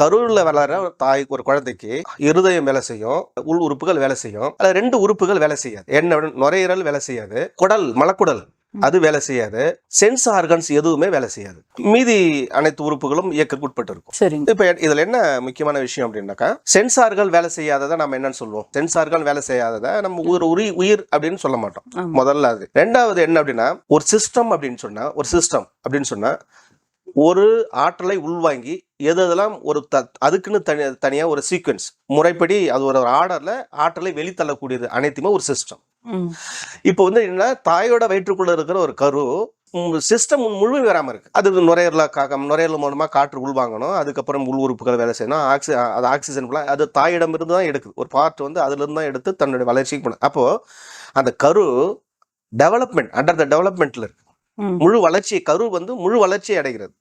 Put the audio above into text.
கருவில் வளர ஒரு குழந்தைக்கு இருதயம் வேலை செய்யும், உள் உறுப்புகள் வேலை செய்யும். அதுல 2 உறுப்புகள் வேலை செய்யாது. என்ன? நுரையீரல் வேலை செய்யாது, மலக்குடல் அது வேலை செய்யாது, சென்ஸ் ஆர்கன்ஸ் எதுவுமே வேலை செய்யாது. மீதி அனைத்து உறுப்புகளும் இயக்கத்துக்கு உட்பட்டு இருக்கும். இப்ப இதுல என்ன முக்கியமான விஷயம் அப்படின்னாக்கா, சென்சார்கள் வேலை செய்யாததை நம்ம என்னன்னு சொல்லுவோம்? சென்சார்கள் வேலை செய்யாததை நம்ம உயிர் அப்படின்னு சொல்ல மாட்டோம். முதல்ல அது. ரெண்டாவது என்ன அப்படின்னா, ஒரு சிஸ்டம் அப்படின்னு சொன்னா ஒரு ஆற்றலை உள்வாங்கி எதெல்லாம் ஒரு அதுக்குன்னு தனியா ஒரு சீக்வன்ஸ் முறைப்படி அது ஒரு ஆர்டர்ல ஆற்றலை வெளித்தள்ளக்கூடியது அனைத்துமே ஒரு சிஸ்டம். இப்போ என்ன, தாயோட வயிற்றுக்குள்ள இருக்கிற ஒரு கரு சிஸ்டம் முழுமை வராம இருக்கு. அது நுரையீரல் மூலமா காற்று உள்வாங்கணும், அதுக்கப்புறம் உள் உறுப்புகள் வேலை செய்யணும், ஆக்சிஜன் அது தாயிடம் இருந்து தான் எடுக்குது. ஒரு பார்ட் அதுல இருந்து தான் எடுத்து தன்னுடைய வளர்ச்சிக்கு போன. அப்போ அந்த கரு டெவலப்மெண்ட் அண்டர் த டெவலப்மெண்ட்ல இருக்கு. முழு வளர்ச்சி கரு முழு வளர்ச்சி அடைகிறது.